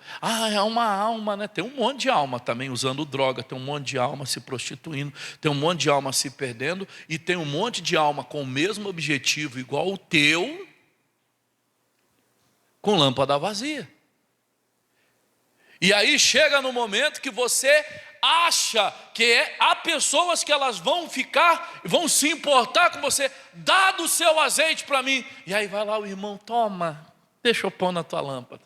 É uma alma, né? Tem um monte de alma também usando droga. Tem um monte de alma se prostituindo. Tem um monte de alma se perdendo. E tem um monte de alma com o mesmo objetivo, igual o teu, com lâmpada vazia. E aí chega no momento que você acha que há pessoas que elas vão se importar com você, dá do seu azeite para mim. E aí vai lá o irmão, toma, deixa eu pôr na tua lâmpada.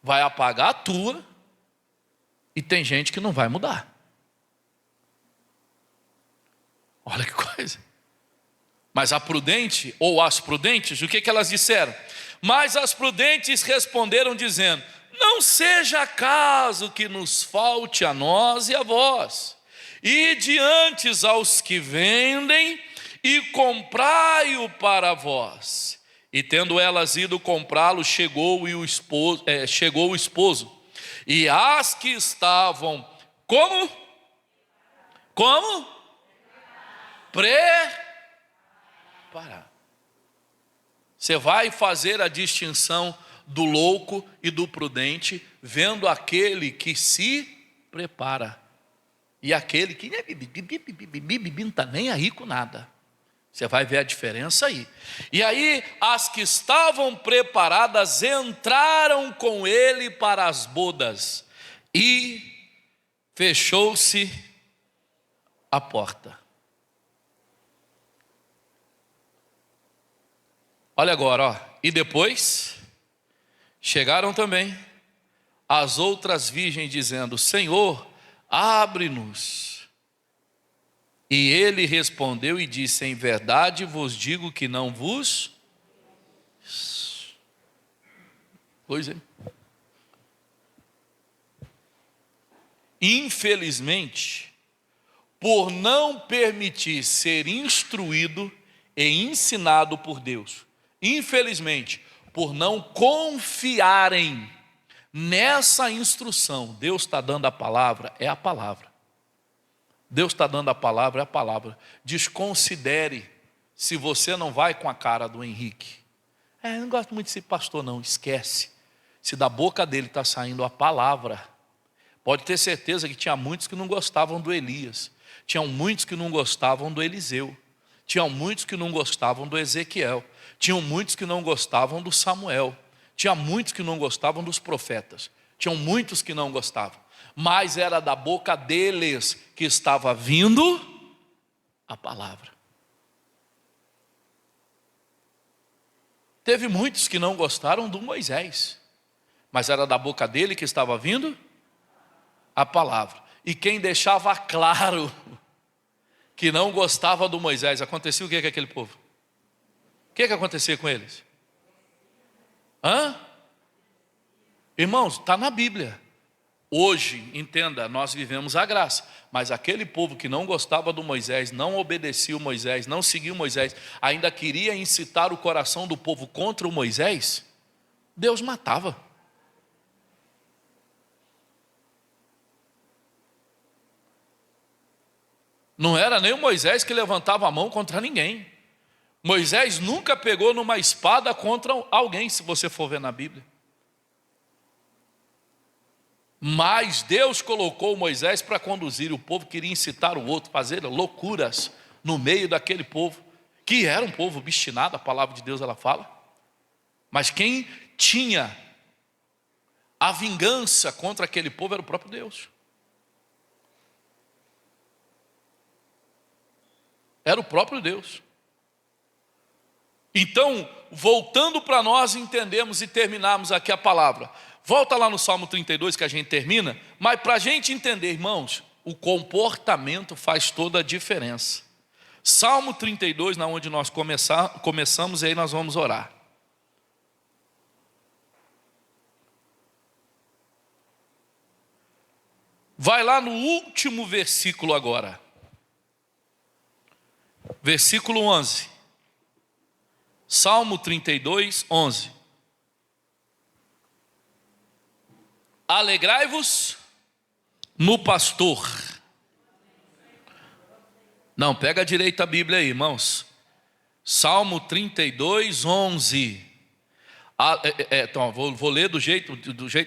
Vai apagar a tua, e tem gente que não vai mudar. Olha que coisa. Mas a prudente, ou as prudentes, o que elas disseram? Mas as prudentes responderam dizendo: não seja caso que nos falte a nós e a vós, e diante aos que vendem, e comprai-o para vós. E tendo elas ido comprá-lo, chegou o esposo, e as que estavam, como? Preparar. Você vai fazer a distinção do louco e do prudente, vendo aquele que se prepara e aquele que não está nem aí com nada. Você vai ver a diferença aí. E aí as que estavam preparadas entraram com ele para as bodas, e fechou-se a porta. Olha agora, e depois chegaram também as outras virgens dizendo: Senhor, abre-nos. E ele respondeu e disse: em verdade vos digo que não vos... Pois é. Infelizmente, por não permitir ser instruído e ensinado por Deus, infelizmente, por não confiarem nessa instrução, Deus está dando a palavra, é a palavra. Deus está dando a palavra, é a palavra. Desconsidere se você não vai com a cara do Henrique. Eu não gosto muito de ser pastor não, esquece. se da boca dele está saindo a palavra, pode ter certeza que tinha muitos que não gostavam do Elias, tinham muitos que não gostavam do Eliseu, tinham muitos que não gostavam do Ezequiel, tinham muitos que não gostavam do Samuel, tinha muitos que não gostavam dos profetas, tinham muitos que não gostavam, mas era da boca deles que estava vindo a palavra. Teve muitos que não gostaram do Moisés, mas era da boca dele que estava vindo a palavra. E quem deixava claro que não gostava do Moisés, acontecia o que com aquele povo? O que acontecia com eles? Irmãos, está na Bíblia. Hoje, entenda, nós vivemos a graça, mas aquele povo que não gostava do Moisés, não obedecia o Moisés, não seguia o Moisés, ainda queria incitar o coração do povo contra o Moisés, Deus matava. Não era nem o Moisés que levantava a mão contra ninguém. Moisés nunca pegou numa espada contra alguém, se você for ver na Bíblia. Mas Deus colocou Moisés para conduzir, o povo queria incitar o outro, fazer loucuras no meio daquele povo, que era um povo obstinado, a palavra de Deus ela fala. Mas quem tinha a vingança contra aquele povo era o próprio Deus. Era o próprio Deus. Então, voltando para nós entendermos e terminarmos aqui a palavra. Volta lá no Salmo 32 que a gente termina, mas para a gente entender, irmãos, o comportamento faz toda a diferença. Salmo 32, na onde nós começamos, e aí nós vamos orar. Vai lá no último versículo agora. Versículo 11. Salmo 32, 11. Alegrai-vos no pastor. Não, pega direito a Bíblia aí, irmãos. Salmo 32, 11. Então, vou ler do jeito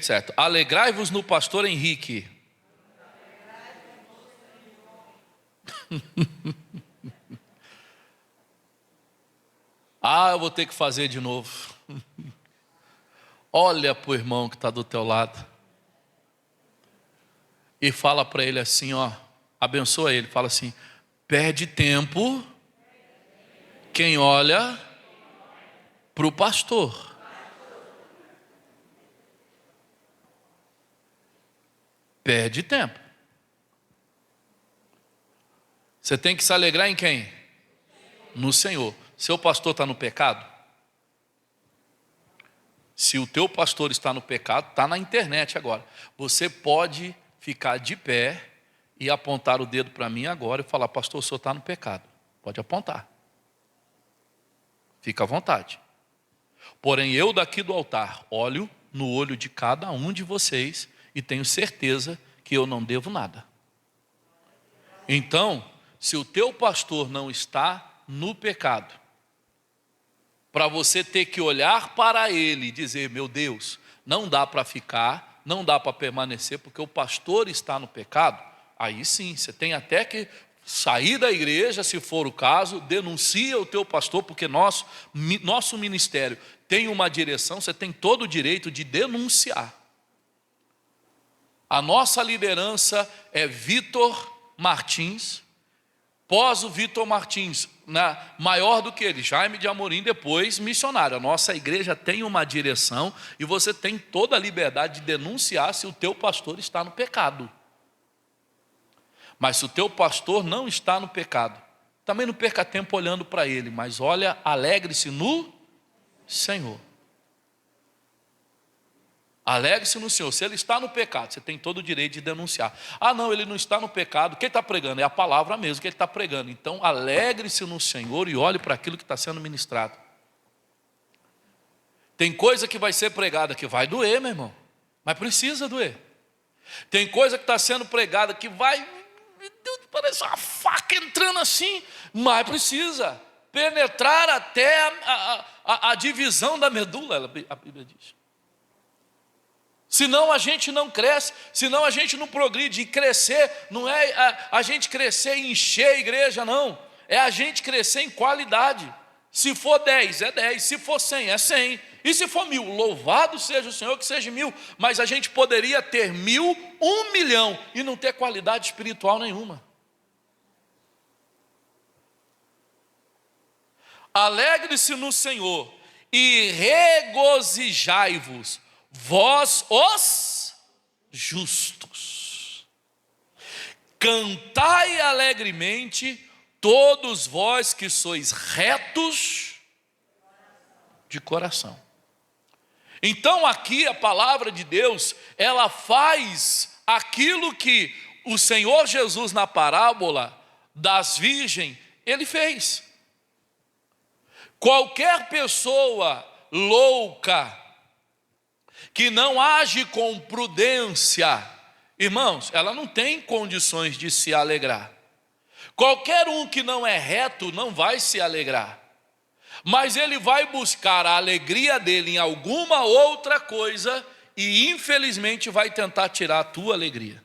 certo. Alegrai-vos no pastor Henrique. Eu vou ter que fazer de novo. Olha para o irmão que está do teu lado e fala para ele assim, abençoa ele, fala assim: perde tempo quem olha para o pastor. Perde tempo. Você tem que se alegrar em quem? No Senhor. Seu pastor está no pecado? Se o teu pastor está no pecado, está na internet agora. Você pode ficar de pé e apontar o dedo para mim agora e falar: pastor, o senhor está no pecado. Pode apontar. Fica à vontade. Porém, eu daqui do altar olho no olho de cada um de vocês e tenho certeza que eu não devo nada. Então, se o teu pastor não está no pecado, para você ter que olhar para ele e dizer: meu Deus, não dá para ficar, não dá para permanecer, porque o pastor está no pecado, aí sim, você tem até que sair da igreja, se for o caso, denuncia o teu pastor, porque nosso ministério tem uma direção, você tem todo o direito de denunciar. A nossa liderança é Vitor Martins, pós o Vitor Martins, maior do que ele, Jaime de Amorim, depois missionário. A nossa igreja tem uma direção e você tem toda a liberdade de denunciar se o teu pastor está no pecado. Mas se o teu pastor não está no pecado, também não perca tempo olhando para ele, mas olha, alegre-se no Senhor. Alegre-se no Senhor. Se ele está no pecado, você tem todo o direito de denunciar. Não, ele não está no pecado. Quem está pregando? É a palavra mesmo que ele está pregando. Então, alegre-se no Senhor e olhe para aquilo que está sendo ministrado. Tem coisa que vai ser pregada que vai doer, meu irmão, mas precisa doer. Tem coisa que está sendo pregada que vai, parece uma faca entrando assim, mas precisa penetrar até a divisão da medula, a Bíblia diz. Senão a gente não cresce, senão a gente não progride. E crescer não é a gente crescer e encher a igreja, não. É a gente crescer em qualidade. Se for 10, é 10. Se for 100, é 100. E se for 1000, louvado seja o Senhor que seja 1000. Mas a gente poderia ter 1000, 1 milhão e não ter qualidade espiritual nenhuma. Alegre-se no Senhor e regozijai-vos, vós os justos. Cantai alegremente, todos vós que sois retos de coração. Então aqui a palavra de Deus, ela faz aquilo que o Senhor Jesus na parábola das virgens, ele fez. Qualquer pessoa louca, que não age com prudência, irmãos, ela não tem condições de se alegrar. Qualquer um que não é reto não vai se alegrar, mas ele vai buscar a alegria dele em alguma outra coisa e infelizmente vai tentar tirar a tua alegria.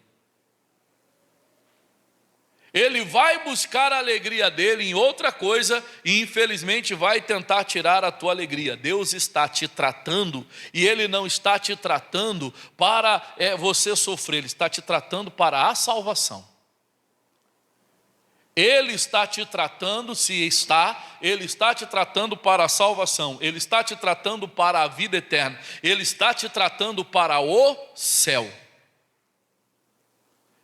Ele vai buscar a alegria dele em outra coisa e infelizmente vai tentar tirar a tua alegria. Deus está te tratando e Ele não está te tratando para você sofrer, Ele está te tratando para a salvação. Ele está te tratando, Ele está te tratando para a salvação, Ele está te tratando para a vida eterna, Ele está te tratando para o céu.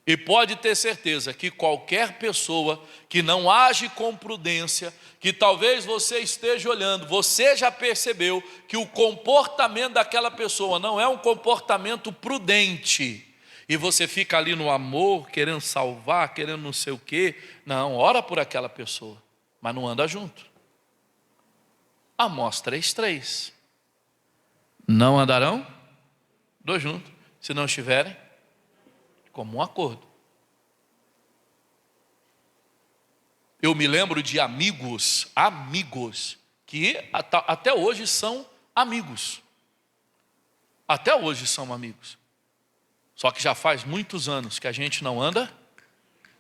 E pode ter certeza que qualquer pessoa que não age com prudência, que talvez você esteja olhando, você já percebeu que o comportamento daquela pessoa não é um comportamento prudente, e você fica ali no amor, querendo salvar, querendo não sei o quê. Não, ora por aquela pessoa, mas não anda junto. Amós 3:3. Não andarão dois juntos, se não estiverem como um acordo. Eu me lembro de amigos que até hoje são amigos. Até hoje são amigos. Só que já faz muitos anos que a gente não anda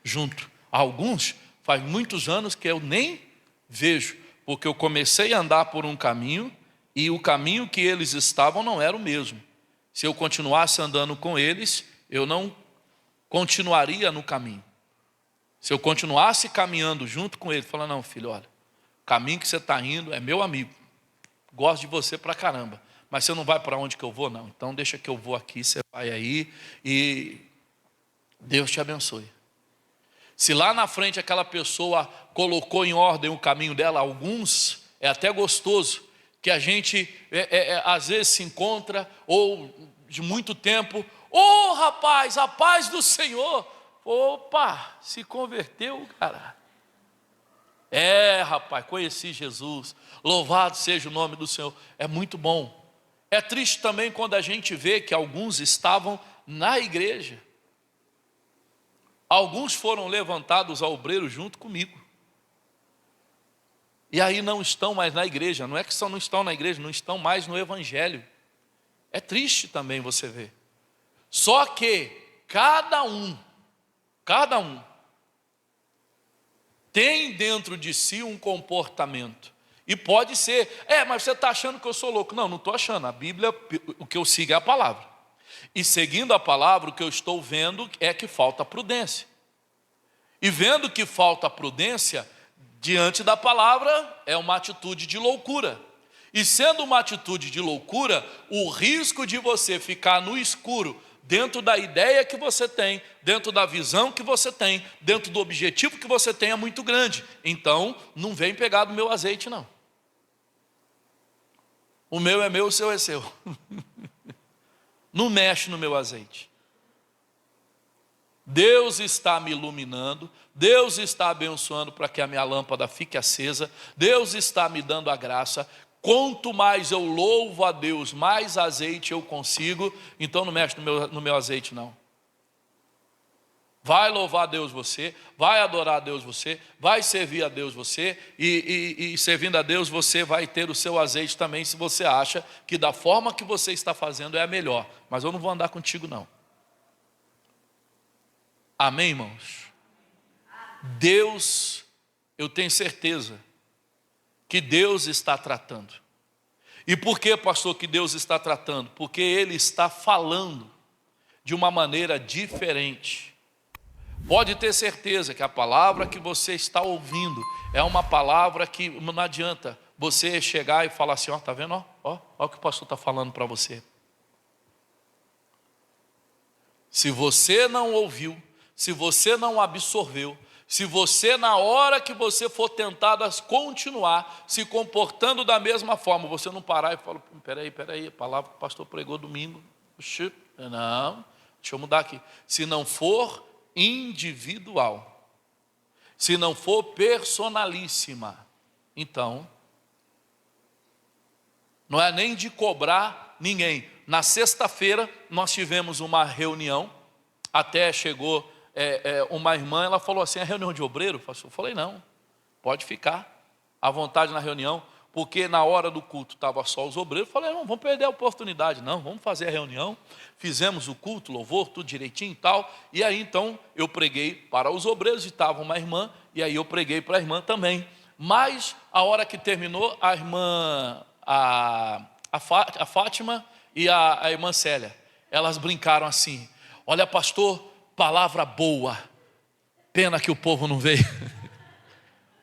junto. Alguns faz muitos anos que eu nem vejo, porque eu comecei a andar por um caminho e o caminho que eles estavam não era o mesmo. Se eu continuasse andando com eles, eu não continuaria no caminho. Se eu continuasse caminhando junto com ele, falar, não, filho, olha, o caminho que você está indo é meu amigo, gosto de você pra caramba, mas você não vai para onde que eu vou, não, então deixa que eu vou aqui, você vai aí e Deus te abençoe. Se lá na frente aquela pessoa colocou em ordem o caminho dela, alguns, é até gostoso, que a gente às vezes se encontra, ou de muito tempo, ô rapaz, a paz do Senhor. Opa, se converteu, cara. Rapaz, conheci Jesus. Louvado seja o nome do Senhor. É muito bom. É triste também quando a gente vê que alguns estavam na igreja. Alguns foram levantados a obreiro junto comigo. E aí não estão mais na igreja. Não é que só não estão na igreja, não estão mais no evangelho. É triste também você ver. Só que cada um tem dentro de si um comportamento. E pode ser, mas você está achando que eu sou louco. Não, não estou achando. A Bíblia, o que eu sigo é a palavra. E seguindo a palavra, o que eu estou vendo é que falta prudência. E vendo que falta prudência, diante da palavra, é uma atitude de loucura. E sendo uma atitude de loucura, o risco de você ficar no escuro, dentro da ideia que você tem, dentro da visão que você tem, dentro do objetivo que você tem é muito grande. Então, não vem pegar do meu azeite, não. O meu é meu, o seu é seu. Não mexe no meu azeite. Deus está me iluminando, Deus está abençoando para que a minha lâmpada fique acesa, Deus está me dando a graça. Quanto mais eu louvo a Deus, mais azeite eu consigo. Então não mexe no meu azeite, não. Vai louvar a Deus você, vai adorar a Deus você, vai servir a Deus você, e servindo a Deus você vai ter o seu azeite também, se você acha que da forma que você está fazendo é a melhor. Mas eu não vou andar contigo não. Amém, irmãos? Deus, eu tenho certeza que Deus está tratando. E por que, pastor, que Deus está tratando? Porque Ele está falando de uma maneira diferente. Pode ter certeza que a palavra que você está ouvindo é uma palavra que não adianta você chegar e falar assim, ó, tá vendo, ó o que o pastor está falando para você. Se você não ouviu, se você não absorveu, se você na hora que você for tentado a continuar se comportando da mesma forma, você não parar e falar, peraí, a palavra que o pastor pregou domingo, não, deixa eu mudar aqui. Se não for individual, se não for personalíssima, então não é nem de cobrar ninguém. Na sexta-feira nós tivemos uma reunião, até chegou uma irmã, ela falou assim, é reunião de obreiro? Eu falei, não, pode ficar à vontade na reunião, porque na hora do culto estava só os obreiros. Eu falei, não, vamos perder a oportunidade, não, vamos fazer a reunião. Fizemos o culto, louvor, tudo direitinho e tal, e aí então eu preguei para os obreiros, e estava uma irmã, e aí eu preguei para a irmã também. Mas a hora que terminou, a irmã, a Fátima e a irmã Célia, elas brincaram assim, olha pastor, palavra boa, pena que o povo não veio.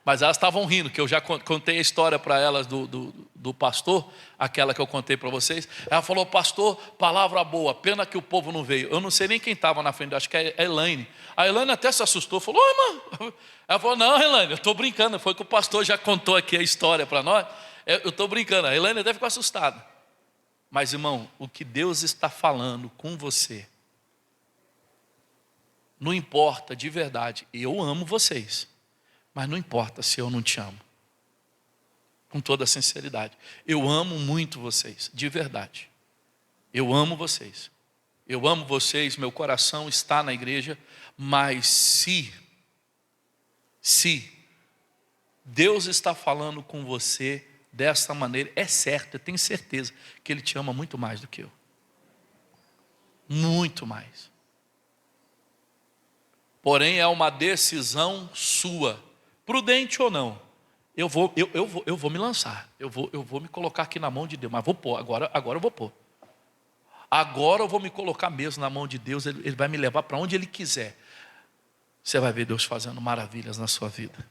Mas elas estavam rindo, que eu já contei a história para elas do pastor, aquela que eu contei para vocês. Ela falou, pastor, palavra boa, pena que o povo não veio. Eu não sei nem quem estava na frente, acho que é a Elaine. A Elaine até se assustou, falou, oi, irmã. Ela falou, não, Elaine, eu estou brincando, foi que o pastor já contou aqui a história para nós. Eu estou brincando, a Elaine até ficou assustada. Mas, irmão, o que Deus está falando com você, não importa, de verdade, eu amo vocês. Mas não importa se eu não te amo. Com toda a sinceridade. Eu amo muito vocês, de verdade. Eu amo vocês. Eu amo vocês, meu coração está na igreja. Mas se Deus está falando com você dessa maneira, é certo, eu tenho certeza que Ele te ama muito mais do que eu. Muito mais. Porém, é uma decisão sua. Prudente ou não, eu vou me lançar, eu vou me colocar aqui na mão de Deus, mas vou pôr, agora eu vou pôr. Agora eu vou me colocar mesmo na mão de Deus, Ele vai me levar para onde Ele quiser. Você vai ver Deus fazendo maravilhas na sua vida.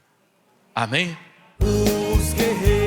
Amém? Os guerreiros